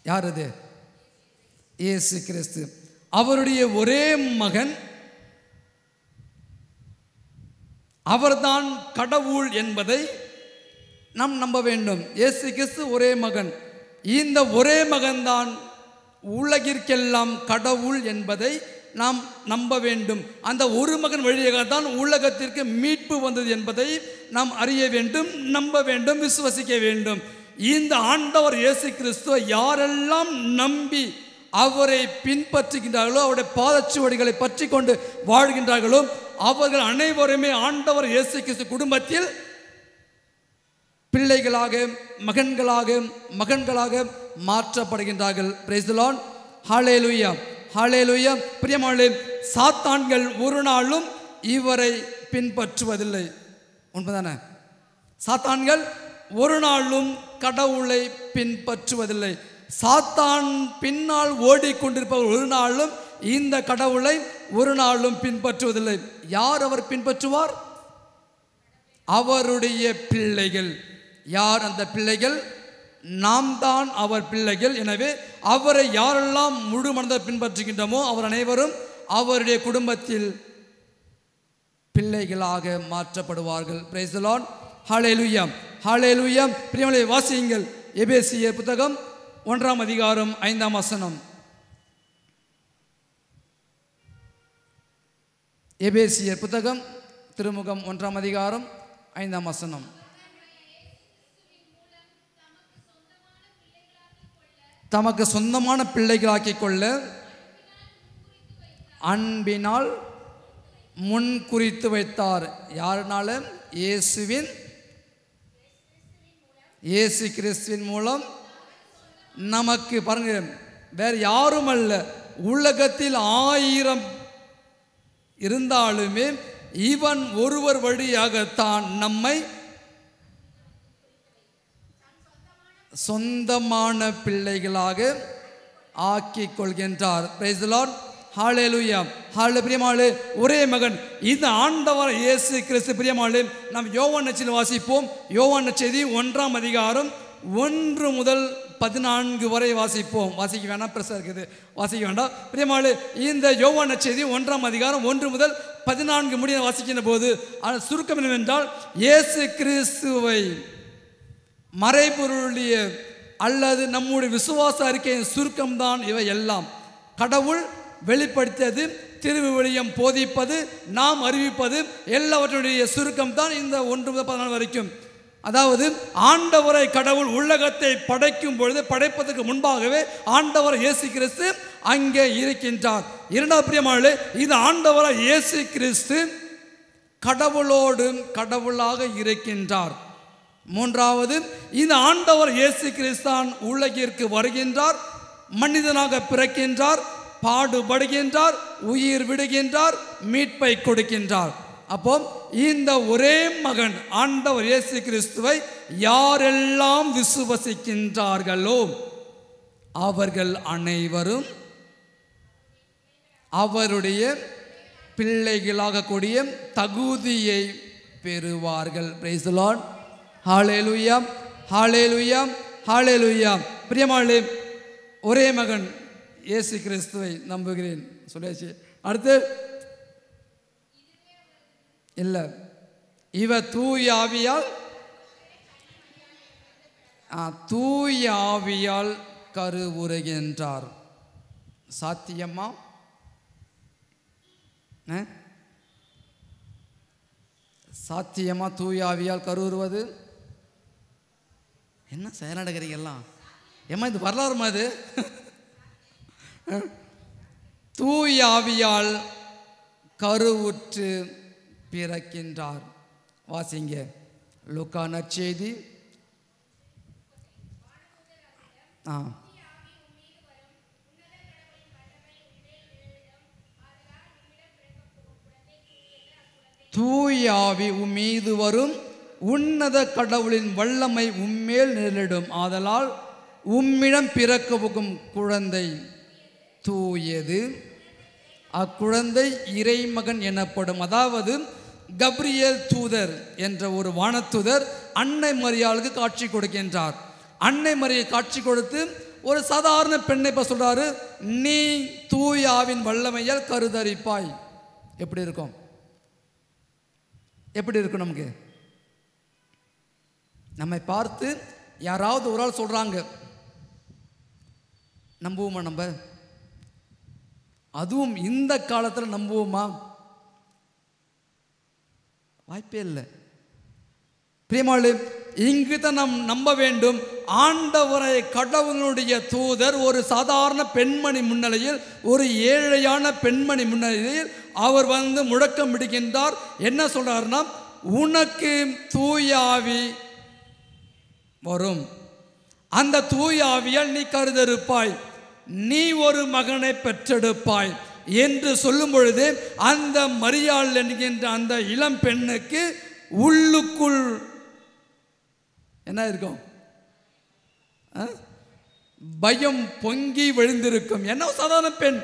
யார் அது? இயேசு கிறிஸ்து. அவருடைய ஒரே மகன், அவர்தான் கடவுள் என்பதை நாம் நம்ப வேண்டும். இயேசு கிறிஸ்து ஒரே மகன். இந்த ஒரே மகன்தான் உலகிற்கெல்லாம் கடவுள் என்பதை நாம் நம்ப வேண்டும். அந்த ஒரு மகன் வழியாக தான் உலகத்திற்கு மீட்பு வந்தது என்பதை நாம் அறிய வேண்டும், நம்ப வேண்டும், விசுவசிக்க வேண்டும். இந்த ஆண்டவர் இயேசு கிறிஸ்துவை யாரெல்லாம் நம்பி அவரை பின்பற்றுகின்றார்களோ, அவருடைய பாதச்சுவடிகளை பற்றி கொண்டு வாழ்கின்றார்களோ, அவர்கள் அனைவருமே ஆண்டவர் இயேசு கிறிஸ்து குடும்பத்தில் பிள்ளைகளாக, மகன்களாக மாற்றப்படுகின்றார்கள். Price the Lord. Hallelujah, hallelujah. பிரியமானவர்களே, சாத்தான்கள் ஒரு நாளும் இவரை பின்பற்றுவதில்லை. உண்மைதானே? சாத்தான்கள் ஒரு நாளும் கடவுளை பின்பற்றுவதில்லை. சாத்தான் பின்னால் ஓடிக்கொண்டிருப்பவர் ஒரு நாளும் இந்த கடவுளை ஒரு நாளும் பின்பற்றுவதில்லை. யார் அவர் பின்பற்றுவார்? அவருடைய பிள்ளைகள். யார் அந்த பிள்ளைகள்? நாம் தான் அவர் பிள்ளைகள். எனவே அவரை யாரெல்லாம் முழு மனதாக பின்பற்றுகின்றோமோ அவர் அனைவரும் அவருடைய குடும்பத்தில் பிள்ளைகளாக மாற்றப்படுவார்கள். Price the Lord. Hallelujah, hallelujah. பிரியமானவர்களே, வாசியுங்கள் எபேசியர் புத்தகம் 1ஆம் அதிகாரம் 5ஆம் வசனம். எபேசியர் புத்தகம் திருமுகம் 1ஆம் அதிகாரம் 5ஆம் வசனம். தமக்கு சொந்தமான பிள்ளைகளாக்கிக் கொள்ள அன்பினால் முன் குறித்து வைத்தார். யாருனால? இயேசு கிறிஸ்துவின் மூலம் நமக்கு. பாருங்க, வேற யாரும் அல்ல. உலகத்தில் 1000 இருந்தாலுமே இவன் ஒருவர் வழியாகத்தான் நம்மை சொந்தமான பிள்ளைகளாக ஆக்கிக் கொள்கின்றார். Praise the Lord. Hallelujah, hallelujah. பிரியமானவர்களே, ஒரே மகன் இந்த ஆண்டவர் இயேசு கிறிஸ்து. பிரியமானவர்களே, நாம் யோவான் நற்செய்தி வாசிப்போம். யோவான் நற்செய்தி 1ஆம் அதிகாரம் 1 முதல் 14 வரை வாசிப்போம். வாசிக்க வேண்டாம், பிரச்சனை இருக்குது, வாசிக்க வேண்டாம். பிரியமானவர்களே, இந்த யோவான் நற்செய்தி 1ஆம் அதிகாரம் 1 முதல் 14 முடிய வாசிக்கின்ற போது சுருக்கம் என்னவென்றால், இயேசு கிறிஸ்துவை மறைபொருளிய அல்லது நம்முடைய விசுவாச அறிக்கையின் சுருக்கம்தான் இவை எல்லாம். கடவுள் வெளிப்படுத்தியது, திருவிவிலியம் போதிப்பது, நாம் அறிவிப்பது, எல்லாவற்றுடைய சுருக்கம் தான் இந்த 1 முதல் 14 வரைக்கும். அதாவது ஆண்டவரை கடவுள் உலகத்தை படைக்கும் பொழுது, படைப்பதற்கு முன்பாகவே ஆண்டவர் இயேசு கிறிஸ்து அங்கே இருக்கின்றார். இரண்டாவது பிரியமானவர்களே, இது ஆண்டவராக இயேசு கிறிஸ்து கடவுளோடு கடவுளாக இருக்கின்றார். மூன்றாவது, இந்த ஆண்டவர் இயேசு கிறிஸ்தான் உலகிற்கு வருகின்றார், மனிதனாக பிறக்கின்றார், பாடுபடுகின்றார், உயிர் விடுகின்றார், மீட்பை கொடுக்கின்றார். அப்போ இந்த ஒரே மகன் ஆண்டவர் இயேசு கிறிஸ்துவை யாரெல்லாம் விசுவசிக்கின்றார்களோ அவர்கள் அனைவரும் அவருடைய பிள்ளைகளாக கூடிய தகுதியை பெறுவார்கள். Praise the Lord. Hallelujah, hallelujah, hallelujah. பிரியமானவர்களே, ஒரே மகன் இயேசு கிறிஸ்துவை நம்புகிறேன் சொல்லியாச்சு. அடுத்து இல்லை, இவர் தூய ஆவியால் கருவுறுகின்றார். சாத்தியமா? சாத்தியமா தூய ஆவியால் கருவுறுவது? என்ன செயலடகிறீங்க எல்லாம்? ஏமா இது வரலாறுமா? இது தூய ஆவியால் கருவுற்று பிறக்கின்றார். வாசிங்க லூக்கா நற்செய்தி. தூயாவி உம்மீது வரும், உன்னத கடவுளின் வல்லமை உம்மேல் நிழலிடும். ஆதலால் உம்மிடம் பிறக்க போகும் குழந்தை தூயது, அக்குழந்தை இறைமகன் எனப்படும். அதாவது கப்ரியேல் தூதர் என்ற ஒரு வானதூதர் அன்னை மரியாளுக்கு காட்சி கொடுக்கின்றார். அன்னை மரியை காட்சி கொடுத்து ஒரு சாதாரண பெண்ணை இப்போ சொல்றாரு, நீ தூயாவின் வல்லமையால் கருதரிப்பாய். எப்படி இருக்கும்? எப்படி இருக்கும்? நமக்கு நம்மை பார்த்து யாராவது ஒரு ஆள் சொல்றாங்க, நம்புவோமா? நம்ம அதுவும் இந்த காலத்தில் நம்புவோமா? வாய்ப்பே இல்லை. பிரியமாளே, இங்கு தான் நாம் நம்ப வேண்டும். ஆண்டவரை கடவுளுடைய தூதர் ஒரு சாதாரண பெண்மணி முன்னிலையில், ஒரு ஏழையான பெண்மணி முன்னிலையில் அவர் வந்து முழக்கம் விடுகின்றார். என்ன சொல்றாருன்னா, உனக்கு தூயாவி வரும், அந்த தூயாவியால் நீ கருதறுப்பாய், நீ ஒரு மகனை பெற்றெடுப்பாய் என்று சொல்லும் பொழுது அந்த மரியாள் என்கின்ற அந்த இளம் பெண்ணுக்கு உள்ளுக்குள் என்ன இருக்கும்? பயம் பொங்கி விழுந்திருக்கும். என்ன சாதாரண பெண்,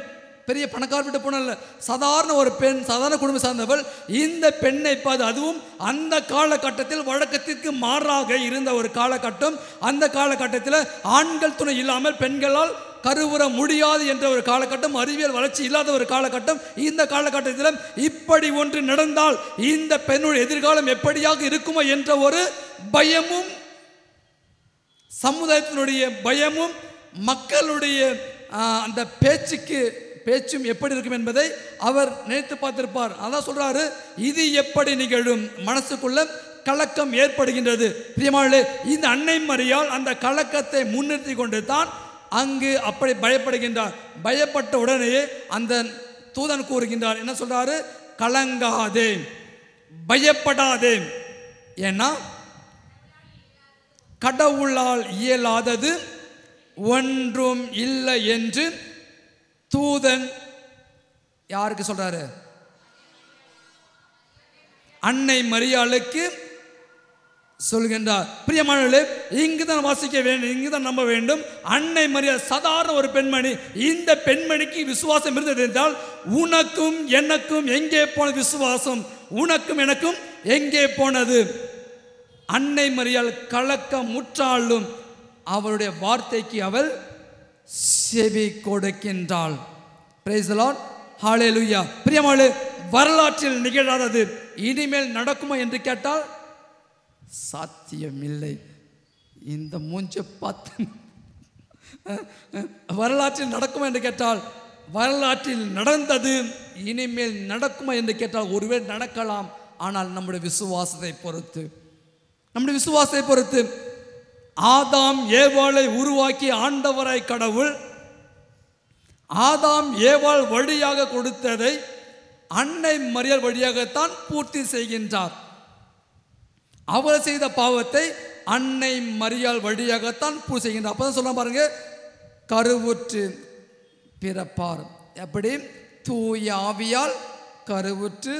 பெரிய பணக்கார வீட்டு பொண்ணு இல்லை, சாதாரண ஒரு பெண், சாதாரண குடும்பம் சார்ந்தவள். இந்த பெண்ணை பார்த்து, அதுவும் அந்த காலகட்டத்தில் வழக்கத்திற்கு மாறாக இருந்த ஒரு காலகட்டம். அந்த காலகட்டத்தில் ஆண்கள் துணை இல்லாமல் பெண்களால் கருவுற முடியாது என்ற ஒரு காலகட்டம், அறிவியல் வளர்ச்சி இல்லாத ஒரு காலகட்டம். இந்த காலகட்டத்தில் இப்படி ஒன்று நடந்தால் இந்த பெண்ணுடைய எதிர்காலம் எப்படியாக இருக்குமோ என்ற ஒரு பயமும், சமுதாயத்தினுடைய பயமும், மக்களுடைய அந்த பேச்சும் எப்படி இருக்கும் என்பதை அவர் நினைத்து பார்த்திருப்பார். அதான் சொல்றாரு, இது எப்படி நிகழும்? மனசுக்குள்ள கலக்கம் ஏற்படுகின்றது. பிரியமானவர்களே, இந்த அன்னை மரியாள் அந்த கலக்கத்தை முன்னிறுத்தி கொண்டு தான் அங்கு அப்படி பயப்படுகின்றார். பயப்பட்ட உடனே அந்த தூதன் கூறுகின்றார், என்ன சொல்றாரு? கலங்காதே, பயப்படாதே, ஏன்னா கடவுளால் இயலாதது ஒன்றும் இல்லை என்று தூதன் யாருக்கு சொல்றாரு? அன்னை மரியாளுக்கு சொல்கின்றார். பிரியமானவர்களே, இங்குதான் வாசிக்க வேண்டும், இங்குதான் நம்ப வேண்டும். அன்னை மரியாள் சாதாரண ஒரு பெண்மணி. இந்த பெண்மணிக்கு விசுவாசம் இருந்தது என்றால், உனக்கும் எனக்கும் எங்கே போன விசுவாசம்? உனக்கும் எனக்கும் எங்கே போனது? அன்னை மரியாள் கலக்க முற்றாலும் அவருடைய வார்த்தைக்கு அவள் செவி கொடுக்கின்றாள். பிரைஸ் தி லார்ட், ஹல்லேலூயா. பிரியமானவர்களே, வரலாற்றில் நிகழாதது இனிமேல் நடக்குமா என்று கேட்டால் சாத்தியமில்லை. இந்த மூஞ்ச பார்த்து வரலாற்றில் நடக்குமா என்று கேட்டால், வரலாற்றில் நடந்தது இனிமேல் நடக்குமா என்று கேட்டால் ஒருவேளை நடக்கலாம். ஆனால் நம்முடைய விசுவாசத்தை பொறுத்து, நம்முடைய விசுவாசத்தை பொறுத்து. ஆதாம் ஏவாளை உருவாக்கி ஆண்டவராய் கடவுள் ஆதாம் ஏவாள் வழியாக கொடுத்ததை அன்னை மரியாள் வழியாகத்தான் பூர்த்தி செய்கின்றார். அவர் செய்த பாவத்தை அன்னை மரியாள் வழியாகத்தான் பூர்த்தி செய்கின்றார். அப்பதான் சொல்ல பாருங்க, கருவுற்று பிறப்பார். எப்படி? தூய ஆவியால் கருவுற்று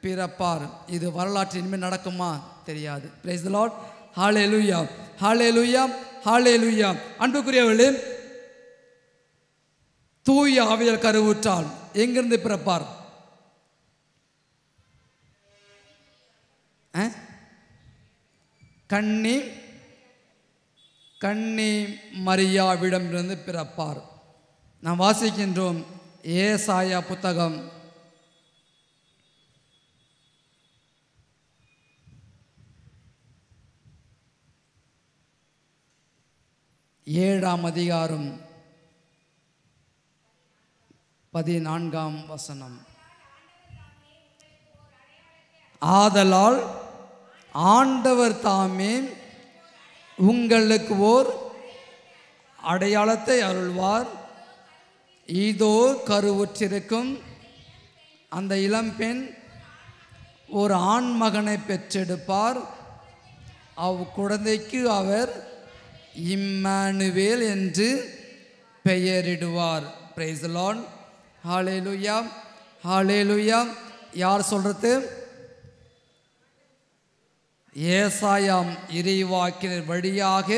பிறப்பார். இது வரலாற்று இனிமேல் நடக்குமா தெரியாது. Price the Lord, hallelujah, hallelujah, ஹல்லேலூயா. அன்புக்குரியவர்களே, தூய ஆவியால் கருவுற்றால் எங்கிருந்து பிறப்பார்? கன்னி மரியாவிடமிருந்து பிறப்பார். நாம் வாசிக்கின்றோம் ஏசாயா புத்தகம் 7ஆம் அதிகாரம் 14ஆம் வசனம். ஆதலால் ஆண்டவர் தாமே உங்களுக்கு ஓர் அடையாளத்தை அருள்வார். இதோ கருவுற்றிருக்கும் அந்த இளம்பெண் ஒரு ஆண் மகனை பெற்றெடுப்பார். அக்குழந்தைக்கு அவர் இம்மானுவேல் என்று பெயரிடுவார். பிரைஸ் தி லார்ட், ஹல்லேலூயா, ஹல்லேலூயா. யார் சொல்றது? ஏசாயாம் இறைவாக்கினர் வழியாக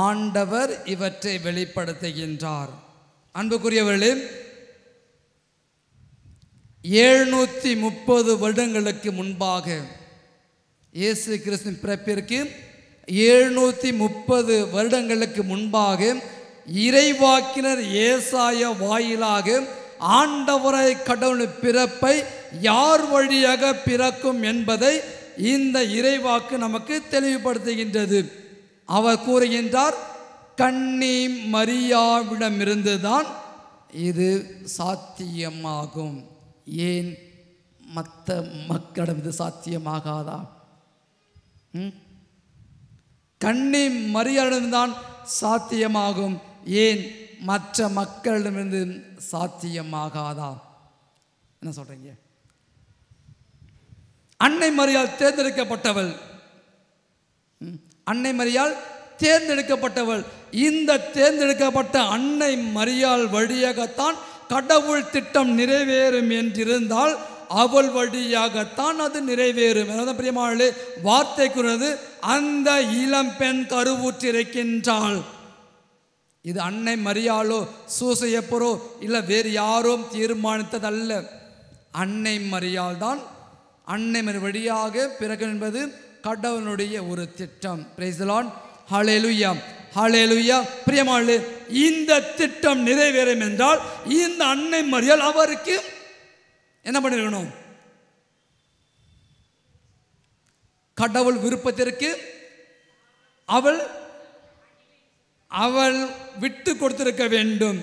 ஆண்டவர் இவற்றை வெளிப்படுத்துகின்றார். அன்புக்குரியவர்களே, 730 வருடங்களுக்கு முன்பாக, இயேசு கிறிஸ்துவின் பிறப்பிற்கு 730 வருடங்களுக்கு முன்பாக இறைவாக்கினர் ஏசாயா வாயிலாக ஆண்டவரை கடவுளின் பிறப்பை யார் வழியாக பிறக்கும் என்பதை இந்த இறைவாக்கு நமக்கு தெளிவுபடுத்துகின்றது. அவர் கூறுகின்றார், கன்னி மரியாவிடமிருந்து தான் இது சாத்தியமாகும். ஏன் மற்ற மக்களிடம் இது சாத்தியமாகாதா? கன்னி மரியாளிடம்தான் சாத்தியமாகும், ஏன் மற்ற மக்களிடமிருந்து சாத்தியமாகாதா? என்ன சொல்றீங்க? அன்னை மரியாள் தேர்ந்தெடுக்கப்பட்டவள், அன்னை மரியாள் தேர்ந்தெடுக்கப்பட்டவள். இந்த தேர்ந்தெடுக்கப்பட்ட அன்னை மரியாள் வழியாகத்தான் கடவுள் திட்டம் நிறைவேறும் என்றிருந்தால் அவள் வழியாகத்தான் அது நிறைவேறும். பிரியமானவர்களே, வார்த்தை கூறுவது அந்த இளம் பெண் கருவுற்றிருக்கின்றாள். இது அன்னை மரியாளோ சூசையப்பரோ இல்லை வேறு யாரும் தீர்மானித்ததல்ல. அன்னை மரியாள் தான், அன்னை மரி வழியாக பிறகு என்பது கடவுளுடைய ஒரு திட்டம். Price the Lord, hallelujah, hallelujah. பிரியமானவர்களே, இந்த திட்டம் நிறைவேறும் என்றால் இந்த அன்னை மரியாள் அவருக்கு என்ன பண்ணிருக்கணும்? கடவுள் விருப்பத்திற்கு அவள் விட்டு கொடுத்திருக்க வேண்டும்.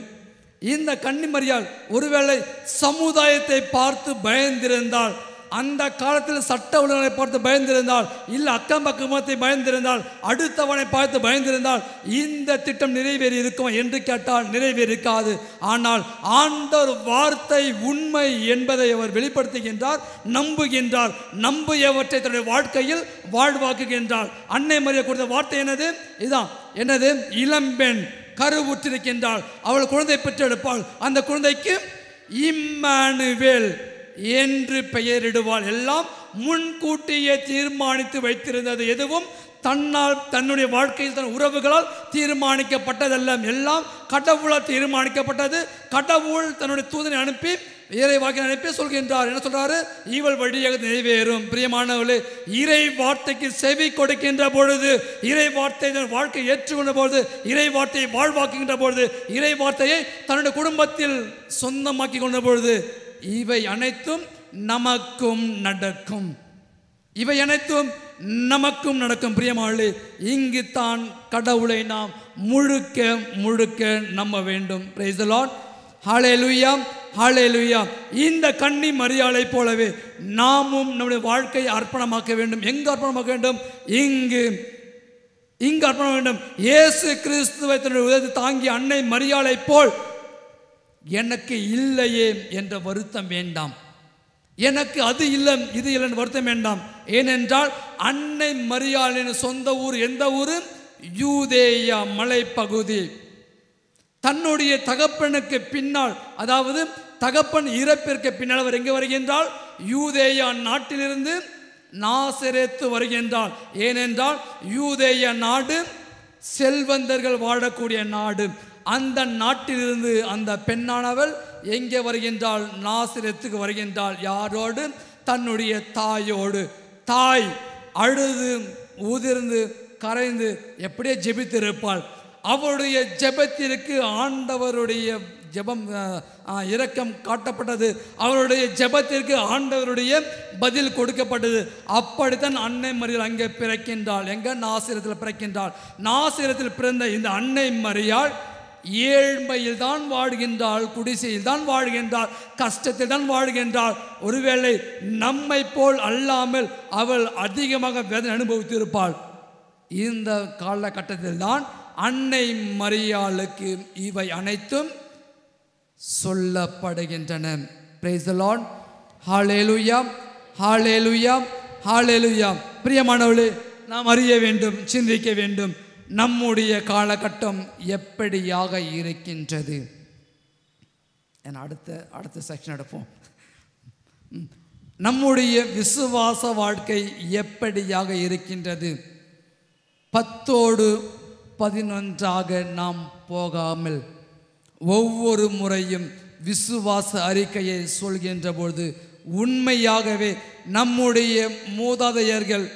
இந்த கன்னி மரியாள் ஒருவேளை சமுதாயத்தை பார்த்து பயந்திருந்தால், அந்த காலத்தில் சட்ட ஒழுங்கை பார்த்து பயந்திருந்தால், இல்லை அக்கம் பக்கத்தை பயந்திருந்தால், அடுத்தவனை பார்த்து பயந்திருந்தால் இந்த திட்டம் நிறைவேறி இருக்கும் என்று கேட்டால் நிறைவேறிக்காது. ஆனால் ஆண்டவர் வார்த்தை உண்மை என்பதை அவர் வெளிப்படுத்துகின்றார், நம்புகின்றார். நம்பியவற்றை தன்னுடைய வாழ்க்கையில் வாழ்வாக்குகின்றார். அன்னை மரியா கொடுத்த வார்த்தை என்னது? இதான் என்னது? இளம்பெண் கருவுற்றிருக்கின்றாள், அவள் குழந்தை பெற்றெடுப்பாள், அந்த குழந்தைக்கு இம்மானுவேல் என்று பெயரிடுவாள். எல்லாம் முன்கூட்டியே தீர்மானித்து வைத்திருந்தது. எதுவும் தன்னுடைய வாழ்க்கையில் தன் உறவுகளால் தீர்மானிக்கப்பட்டதல்ல, எல்லாம் கடவுளால் தீர்மானிக்கப்பட்டது. கடவுள் தன்னுடைய தூதனை அனுப்பி இறைவாக்கினை அனுப்பி சொல்கின்றார். என்ன சொல்றாரு? இவள் வழியாக நிறைவேறும். பிரியமானவர்களே, இறை வார்த்தைக்கு செவி கொடுக்கின்ற பொழுது, இறை வார்த்தை வாழ்க்கை ஏற்றுக்கொண்ட பொழுது, இறை வார்த்தையை வாழ்வாக்குகின்ற பொழுது, இறை வார்த்தையை தன்னுடைய குடும்பத்தில் சொந்தமாக்கி கொண்ட பொழுது இவை அனைத்தும் நமக்கும் நடக்கும். இவை அனைத்தும் நமக்கும் நடக்கும். பிரியமானவர்களே, இங்கு தான் கடவுளை நாம் முழுக்க முழுக்க நம்ப வேண்டும். பிரைஸ் தி லார்ட், ஹல்லேலூயா, ஹல்லேலூயா. இந்த கன்னி மரியாளை போலவே நாமும் நம்முடைய வாழ்க்கையை அர்ப்பணமாக்க வேண்டும். எங்கு அர்ப்பணமாக்க வேண்டும்? இங்கு அர்ப்பணம் வேண்டும். இயேசு கிறிஸ்துவை தன்னுடைய உதவி தாங்கி அன்னை மரியாளை போல் எனக்கு இல்லையே என்ற வருத்தம் வேண்டாம், எனக்கு அது இல்லை இது இல்லைன்னு வருத்தம் வேண்டாம். ஏனென்றால் அன்னை மரியாளின் சொந்த ஊர் எந்த ஊர்? யூதேயா மலைப்பகுதி. தன்னுடைய தகப்பனுக்கு பின்னால், அதாவது தகப்பன் இறப்பிற்கு பின்னால் அவர் எங்கே வருகின்றால்? யூதேயா நாட்டிலிருந்து நாசரேத்து வருகின்றார். ஏனென்றால் யூதேயா நாடு செல்வந்தர்கள் வாழக்கூடிய நாடு. அந்த நாட்டிலிருந்து அந்த பெண்ணானவள் எங்கே வருகின்றாள்? நாசரேத்துக்கு வருகின்றாள். யாரோடு? தன்னுடைய தாயோடு. தாய் அழுது உதிர்ந்து கரைந்து எப்படியே ஜெபித்திருப்பாள். அவருடைய ஜெபத்திற்கு ஆண்டவருடைய ஜெபம் இரக்கம் காட்டப்பட்டது. அவருடைய ஜெபத்திற்கு ஆண்டவருடைய பதில் கொடுக்கப்பட்டது. அப்படித்தான் அன்னை மரியாள் அங்கே பிறக்கின்றாள். எங்க? நாசரேத்தில் பிறக்கின்றாள். நாசரேத்தில் பிறந்த இந்த அன்னை மரியாள் ஏழ்மையில் தான் வாழ்கின்றாள், குடிசையில் தான் வாழ்கின்றாள், கஷ்டத்தில் தான் வாழ்கின்றாள். ஒருவேளை நம்மை போல் அல்லாமல் அவள் அதிகமாக வேதனை அனுபவித்திருப்பாள். இந்த காலகட்டத்தில் தான் அன்னை மரியாளுக்கு இவை அனைத்தும் சொல்லப்படுகின்றன. Price the Lord, hallelujah, hallelujah, hallelujah. பிரியமானவர்களே, நாம் அறிய வேண்டும், சிந்திக்க வேண்டும், நம்முடைய காலகட்டம் எப்படியாக இருக்கின்றது. அடுத்த செக்ஷன் எடுப்போம். நம்முடைய விசுவாச வாழ்க்கை எப்படியாக இருக்கின்றது? 10-11 நாம் போகாமல் ஒவ்வொரு முறையும் விசுவாச அறிக்கையை சொல்கின்ற பொழுது உண்மையாகவே நம்முடைய மூதாதையர்கள்,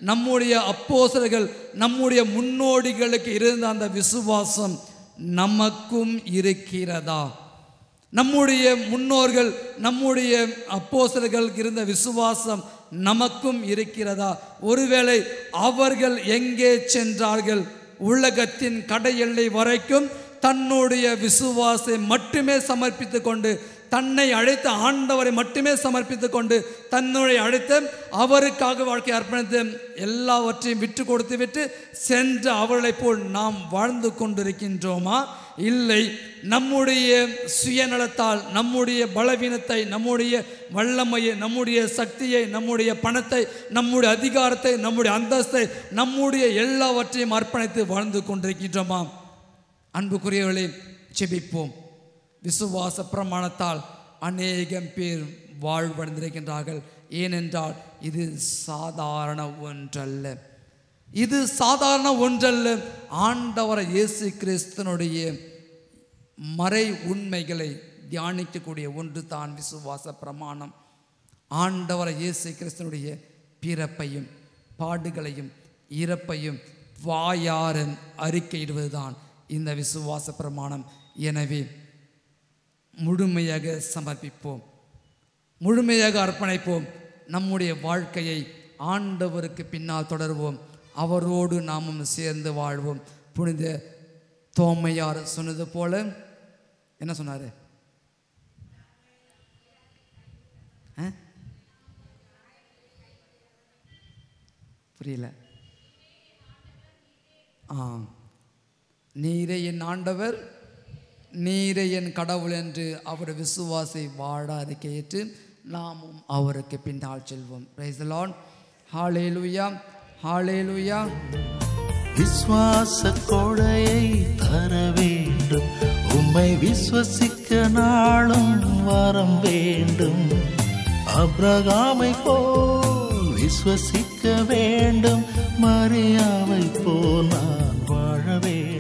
நம்முடைய அப்போஸ்தலர்கள், நம்முடைய முன்னோடிகளுக்கு இருந்த அந்த விசுவாசம் நமக்கும் இருக்கிறதா? நம்முடைய முன்னோர்கள், நம்முடைய அப்போஸ்தலர்களுக்கு இருந்த விசுவாசம் நமக்கும் இருக்கிறதா? ஒருவேளை அவர்கள் எங்கே சென்றார்கள்? உலகத்தின் கடை எல்லை வரைக்கும் தன்னுடைய விசுவாசத்தை மட்டுமே சமர்ப்பித்து கொண்டு, தன்னை அழைத்த ஆண்டவரை மட்டுமே சமர்ப்பித்து கொண்டு, தன்னுடைய அழைத்த அவருக்காக வாழ்க்கை அர்ப்பணித்து எல்லாவற்றையும் விட்டு கொடுத்து விட்டு சென்ற அவர்களைப் போல் நாம் வாழ்ந்து கொண்டிருக்கின்றோமா? இல்லை, நம்முடைய சுயநலத்தால் நம்முடைய பலவீனத்தை, நம்முடைய வல்லமையை, நம்முடைய சக்தியை, நம்முடைய பணத்தை, நம்முடைய அதிகாரத்தை, நம்முடைய அந்தஸ்தை, நம்முடைய எல்லாவற்றையும் அர்ப்பணித்து வாழ்ந்து கொண்டிருக்கின்றோமா? அன்புக்குரியவர்களே, ஜெபிப்போம். விசுவாச பிரமாணத்தால் அநேகம் பேர் வாழ்வடைந்திருக்கின்றார்கள். ஏனென்றால் இது சாதாரண ஒன்றல்ல, இது சாதாரண ஒன்றல்ல. ஆண்டவர் இயேசு கிறிஸ்துனுடைய மறை உண்மைகளை தியானிக்கக்கூடிய ஒன்று தான் விசுவாச பிரமாணம். ஆண்டவர் இயேசு கிறிஸ்துனுடைய பிறப்பையும் பாடுகளையும் இறப்பையும் வாயார அறிக்கையிடுவதுதான் இந்த விசுவாச பிரமாணம். எனவே முழுமையாக சமர்ப்பிப்போம், முழுமையாக அர்ப்பணிப்போம். நம்முடைய வாழ்க்கையை ஆண்டவருக்கு பின்னால் தொடர்வோம், அவரோடு நாமும் சேர்ந்து வாழ்வோம். புனித தோமையார் சொன்னது போல, என்ன சொன்னார்? புரியல. நீரே என் ஆண்டவர், நீரே என் கடவுள் என்று அவர் விசுவாசை வாழ அறிக்கையிட்டு நாமும் அவருக்கு பின்னால் செல்வோம். Praise the Lord. Hallelujah, hallelujah. விசுவாச கொடையை தர வேண்டும், உம்மை விசுவசிக்க நாளும் வரம் வேண்டும். ஆபிரகாமை போல் விசுவசிக்க வேண்டும், மரியாவை போல் நான் வாழ வேண்டும்.